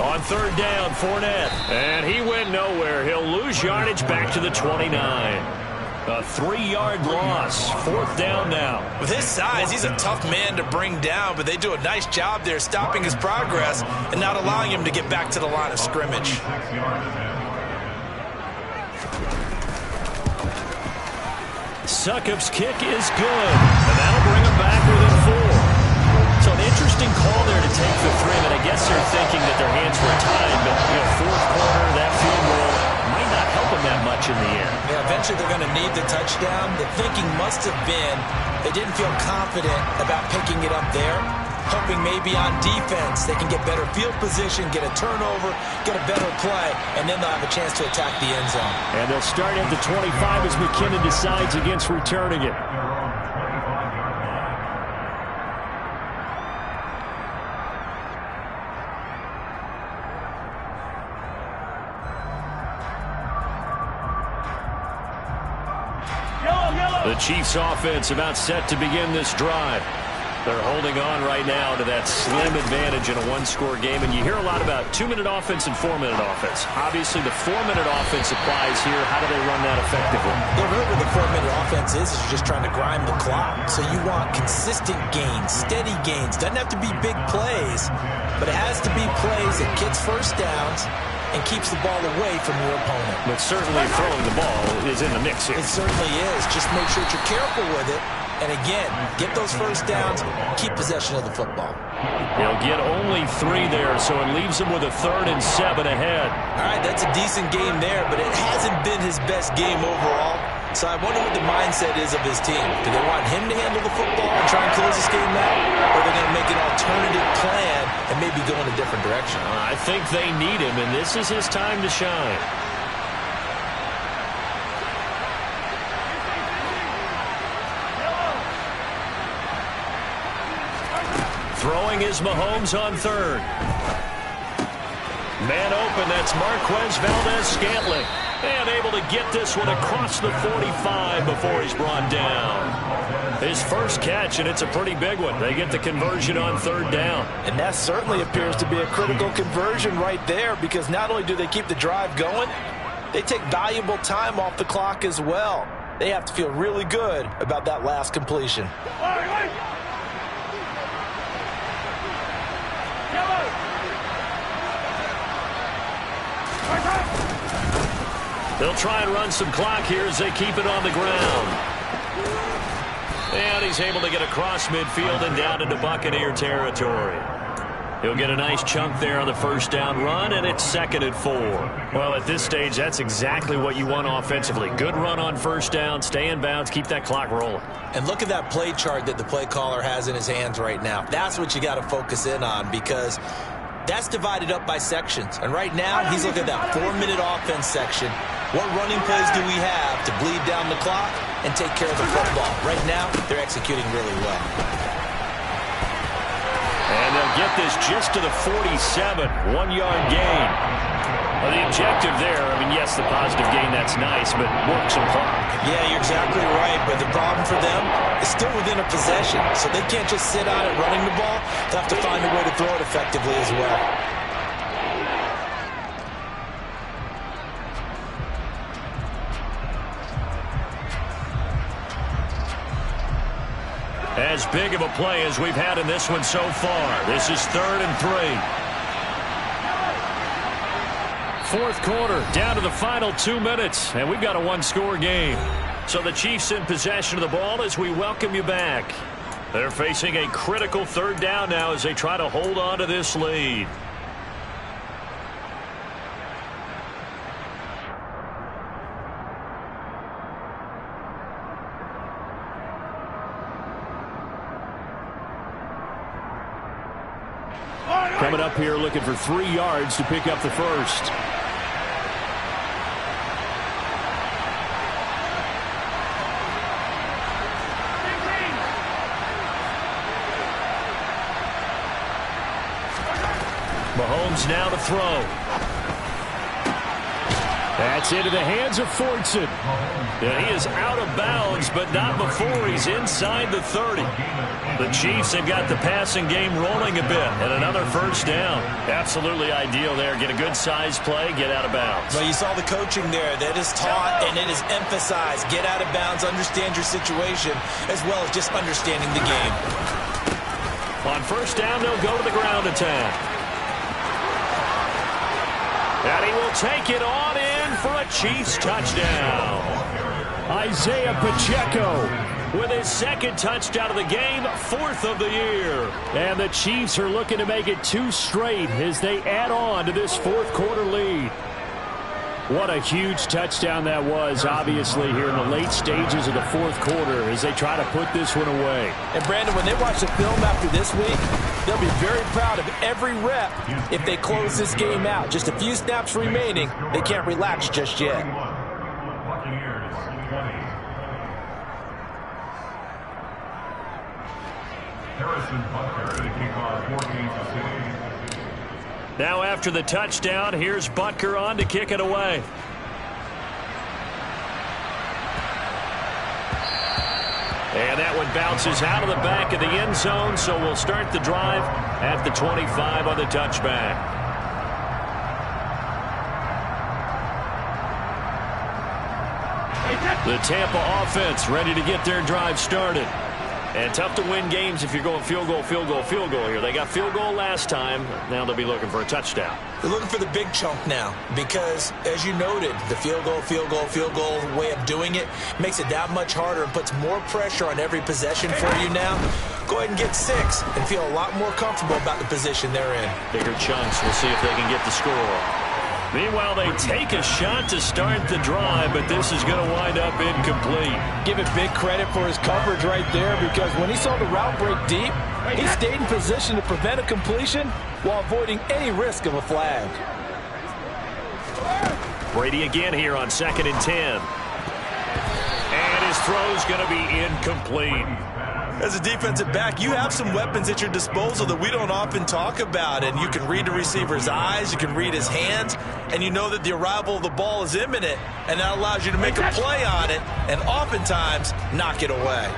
On 3rd down, Fournette. And he went nowhere. He'll lose yardage back to the 29. A 3-yard loss. 4th down now. With his size, he's a tough man to bring down, but they do a nice job there stopping his progress and not allowing him to get back to the line of scrimmage. Succop's kick is good, and that'll bring him back within 4. So an interesting call there to take the 3, and I guess they're thinking that their hands were tied, but 4th quarter, that field goal might not help them that much in the end. Yeah, eventually they're going to need the touchdown. The thinking must have been they didn't feel confident about picking it up there, hoping maybe on defense they can get better field position, get a turnover, get a better play, and then they'll have a chance to attack the end zone. And they'll start at the 25 as McKinnon decides against returning it. The Chiefs offense about set to begin this drive. They're holding on right now to that slim advantage in a 1-score game. And you hear a lot about 2-minute offense and 4-minute offense. Obviously, the 4-minute offense applies here. How do they run that effectively? Yeah, really what the 4-minute offense is you're just trying to grind the clock. So you want consistent gains, steady gains. Doesn't have to be big plays, but it has to be plays that gets first downs and keeps the ball away from your opponent. But certainly throwing the ball is in the mix here. It certainly is. Just make sure that you're careful with it. And again, get those first downs, keep possession of the football. He'll get only 3 there, so it leaves him with a 3rd and 7 ahead. All right, that's a decent game there, but it hasn't been his best game overall. So I wonder what the mindset is of his team. Do they want him to handle the football and try and close this game out? Or are they going to make an alternative plan and maybe go in a different direction? I think they need him, and this is his time to shine. Throwing is Mahomes on 3rd. Man open, that's Marquez Valdez-Scantling. And able to get this one across the 45 before he's brought down. His first catch, and it's a pretty big one. They get the conversion on 3rd down. And that certainly appears to be a critical conversion right there, because not only do they keep the drive going, they take valuable time off the clock as well. They have to feel really good about that last completion. They'll try and run some clock here as they keep it on the ground. And he's able to get across midfield and down into Buccaneer territory. He'll get a nice chunk there on the 1st down run, and it's 2nd and 4. Well, at this stage, that's exactly what you want offensively. Good run on 1st down, stay in bounds, keep that clock rolling. And look at that play chart that the play caller has in his hands right now. That's what you got to focus in on, because that's divided up by sections. And right now, he's looking at that 4-minute offense section. What running plays do we have to bleed down the clock and take care of the football? Right now, they're executing really well. And they'll get this just to the 47. 1-yard gain. Well, the objective there, I mean, yes, the positive gain, that's nice, but work some clock. Yeah, you're exactly right, but the problem for them is still within a possession, so they can't just sit on it running the ball. They'll have to find a way to throw it effectively as well. As big of a play as we've had in this one so far. This is 3rd and 3. Fourth quarter, down to the final 2 minutes, and we've got a one-score game. So the Chiefs in possession of the ball as we welcome you back. They're facing a critical 3rd down now as they try to hold on to this lead. Coming up here looking for 3 yards to pick up the first. Mahomes now to throw. That's into the hands of Fortson. And he is out of bounds, but not before he's inside the 30. The Chiefs have got the passing game rolling a bit, and another first down. Absolutely ideal there. Get a good size play, get out of bounds. Well, you saw the coaching there. That is taught and it is emphasized. Get out of bounds, understand your situation, as well as just understanding the game. On first down, they'll go to the ground attack. And he will take it on in for a Chiefs touchdown. Isaiah Pacheco with his 2nd touchdown of the game, 4th of the year. And the Chiefs are looking to make it 2 straight as they add on to this 4th quarter lead. What a huge touchdown that was, obviously, here in the late stages of the 4th quarter as they try to put this one away. And, Brandon, when they watch the film after this week, they'll be very proud of every rep if they close this game out. Just a few snaps remaining. They can't relax just yet. Now after the touchdown, here's Butker on to kick it away. And that one bounces out of the back of the end zone, so we'll start the drive at the 25 on the touchback. The Tampa offense ready to get their drive started. And tough to win games if you're going field goal, field goal, field goal here. They got field goal last time. Now they'll be looking for a touchdown. They're looking for the big chunk now because, as you noted, the field goal, field goal, field goal way of doing it makes it that much harder and puts more pressure on every possession for you now. Go ahead and get 6 and feel a lot more comfortable about the position they're in. Bigger chunks. We'll see if they can get the score. Meanwhile, they take a shot to start the drive, but this is going to wind up incomplete. Give it big credit for his coverage right there because when he saw the route break deep, he stayed in position to prevent a completion while avoiding any risk of a flag. Brady again here on 2nd and 10. And his throw's going to be incomplete. As a defensive back, you have some weapons at your disposal that we don't often talk about, and you can read the receiver's eyes, you can read his hands, and you know that the arrival of the ball is imminent, and that allows you to make a play on it and oftentimes knock it away.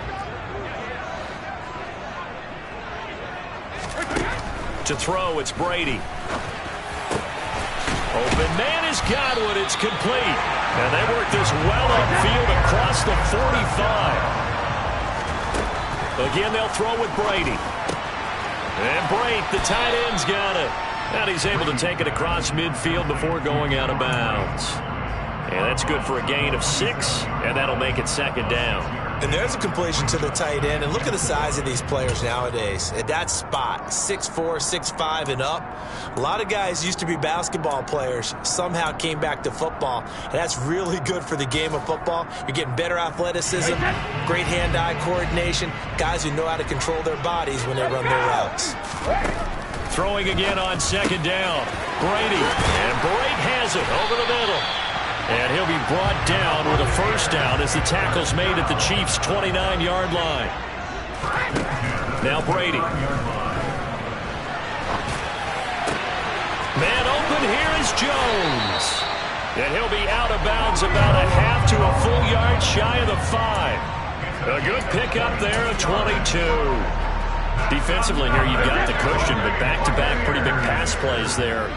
To throw, it's Brady. Open man is Godwin. It's complete. And they work this well upfield across the 45. Again, they'll throw with Brady. And Brate, the tight end's got it. And he's able to take it across midfield before going out of bounds. And that's good for a gain of 6, and that'll make it 2nd down. And there's a completion to the tight end. And look at the size of these players nowadays. At that spot, 6'4", 6'5", and up. A lot of guys used to be basketball players, somehow came back to football. And that's really good for the game of football. You're getting better athleticism, great hand-eye coordination, guys who know how to control their bodies when they run their routes. Throwing again on 2nd down. Brady. And Brate has it over the middle. And he'll be brought down with a first down as the tackle's made at the Chiefs' 29-yard line. Now Brady. Man open here is Jones. And he'll be out of bounds about a half to a full yard shy of the 5. A good pickup there at 22. Defensively here, you've got the cushion, but back-to-back pretty big pass plays there.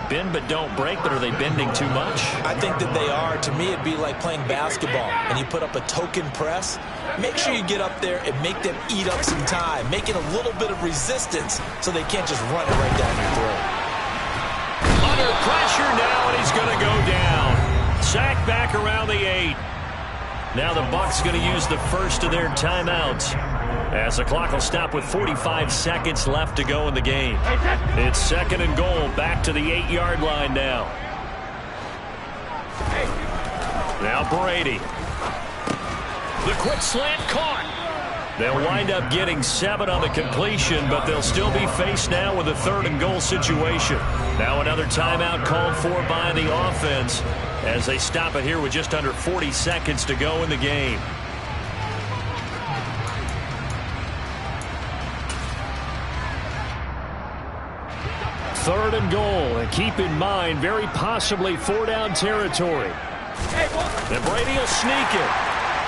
Bend but don't break, but are they bending too much? I think that they are. To me, it'd be like playing basketball, and you put up a token press. Make sure you get up there and make them eat up some time. Make it a little bit of resistance so they can't just run it right down your throat. Under pressure now, and he's going to go down. Sack back around the 8. Now the Bucs going to use the first of their timeouts, as the clock will stop with 45 seconds left to go in the game. It's 2nd and goal, back to the 8-yard line now. Now Brady. The quick slant caught. They'll wind up getting 7 on the completion, but they'll still be faced now with a 3rd and goal situation. Now another timeout called for by the offense as they stop it here with just under 40 seconds to go in the game. Third and goal, and keep in mind, very possibly 4-down territory. And Brady will sneak it.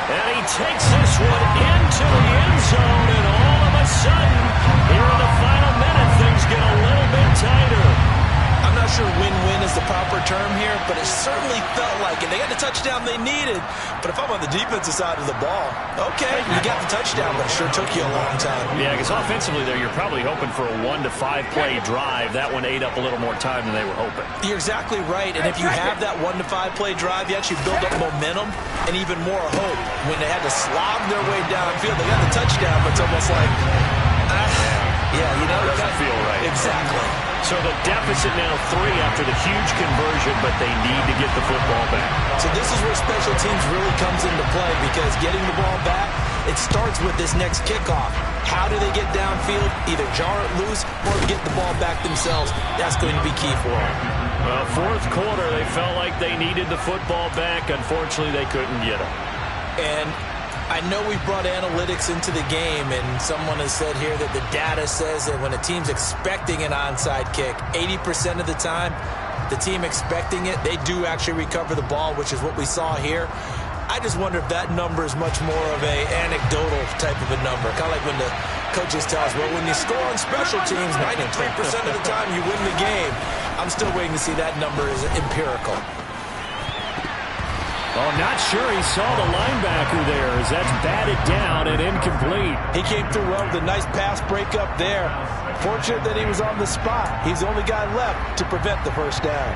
And he takes this one into the end zone, and all of a sudden, here in the final minute, things get a little bit tighter. I'm not sure win-win is the proper term here, but it certainly felt like it. They got the touchdown they needed, but if I'm on the defensive side of the ball, okay, you got the touchdown, but it sure took you a long time. Yeah, because offensively there, you're probably hoping for a 1 to 5 play drive. That one ate up a little more time than they were hoping. You're exactly right, and if you have that 1 to 5 play drive, you actually build up momentum and even more hope. When they had to slog their way downfield, they got the touchdown, but it's almost like, yeah, you know, it doesn't feel right. Exactly. So the deficit now 3 after the huge conversion, but they need to get the football back. So this is where special teams really comes into play, because getting the ball back, it starts with this next kickoff. How do they get downfield? Either jar it loose or get the ball back themselves. That's going to be key for them. Well, 4th quarter, they felt like they needed the football back. Unfortunately, they couldn't get it. And I know we've brought analytics into the game, and someone has said here that the data says that when a team's expecting an onside kick, 80% of the time, the team expecting it, they do actually recover the ball, which is what we saw here. I just wonder if that number is much more of a anecdotal type of a number. Kind of like when the coaches tell us, well, when you score on special teams, 93% of the time you win the game. I'm still waiting to see that number is empirical. Oh, not sure he saw the linebacker there as that's batted down and incomplete. He came through well with a nice pass breakup there. Fortunate that he was on the spot. He's the only guy left to prevent the first down.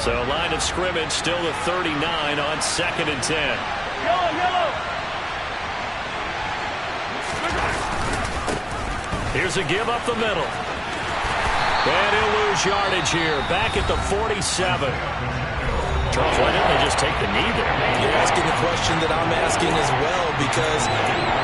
So line of scrimmage still the 39 on 2nd and 10. Yellow. Here's a give up the middle. And he'll lose yardage here. Back at the 47. Charles, why didn't they just take the knee there? You're asking the question that I'm asking as well, because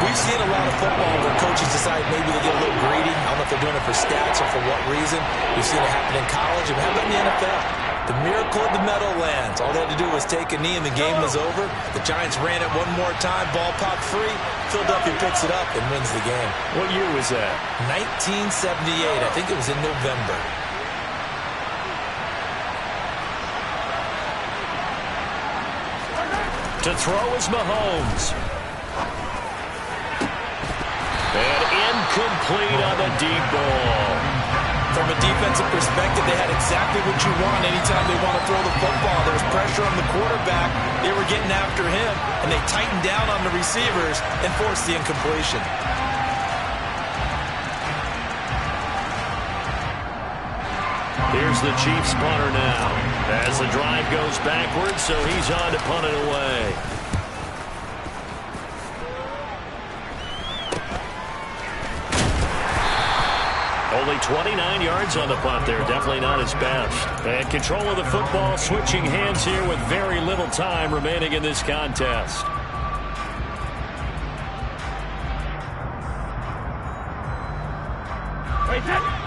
we've seen a lot of football where coaches decide maybe they get a little greedy. I don't know if they're doing it for stats or for what reason. We've seen it happen in college, and how about in the NFL? The miracle of the Meadowlands. All they had to do was take a knee and the game was over. The Giants ran it one more time. Ball popped free. Philadelphia picks it up and wins the game. What year was that? 1978. I think it was in November. To throw is Mahomes. And incomplete on the deep ball. From a defensive perspective, they had exactly what you want anytime they want to throw the football. There was pressure on the quarterback. They were getting after him, and they tightened down on the receivers and forced the incompletion. Here's the Chiefs punter now as the drive goes backwards, so he's on to punt it away. Only 29 yards on the punt there. Definitely not his best. And control of the football, switching hands here with very little time remaining in this contest.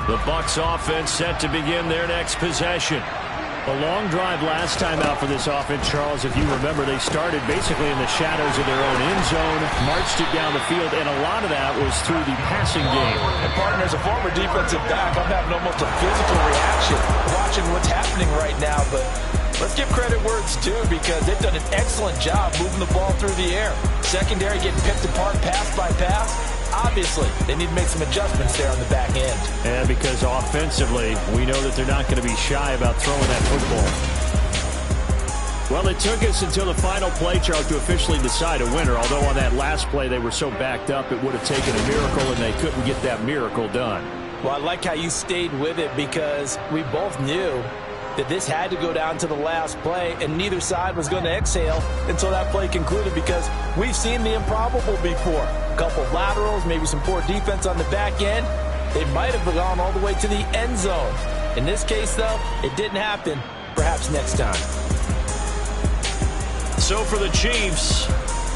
The Bucs offense set to begin their next possession. A long drive last time out for this offense, Charles. If you remember, they started basically in the shadows of their own end zone, marched it down the field, and a lot of that was through the passing game. And, partner, as a former defensive back, I'm having almost a physical reaction watching what's happening right now. But let's give credit where it's due, because they've done an excellent job moving the ball through the air. Secondary getting picked apart pass by pass. Obviously, they need to make some adjustments there on the back end. And because offensively, we know that they're not going to be shy about throwing that football. Well, it took us until the final play, Charles, to officially decide a winner. Although on that last play they were so backed up, it would have taken a miracle, and they couldn't get that miracle done. Well, I like how you stayed with it, because we both knew that this had to go down to the last play, and neither side was going to exhale until that play concluded, because we've seen the improbable before. A couple of laterals, maybe some poor defense on the back end. They might have gone all the way to the end zone. In this case, though, it didn't happen. Perhaps next time. So for the Chiefs,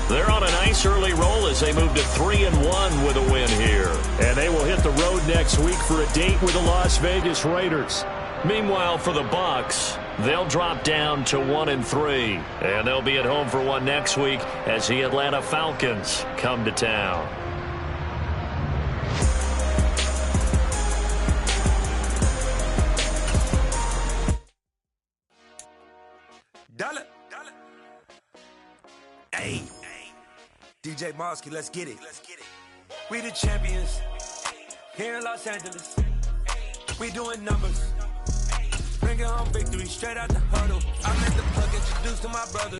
they're on a nice early roll as they move to 3-1 with a win here. And they will hit the road next week for a date with the Las Vegas Raiders. Meanwhile, for the Bucs, they'll drop down to 1-3, and they'll be at home for one next week as the Atlanta Falcons come to town. Dollar. Hey, DJ Mosky, let's get it. We the champions here in Los Angeles. We doing numbers. Bringing home victory straight out the huddle. I made the plug introduced to my brother.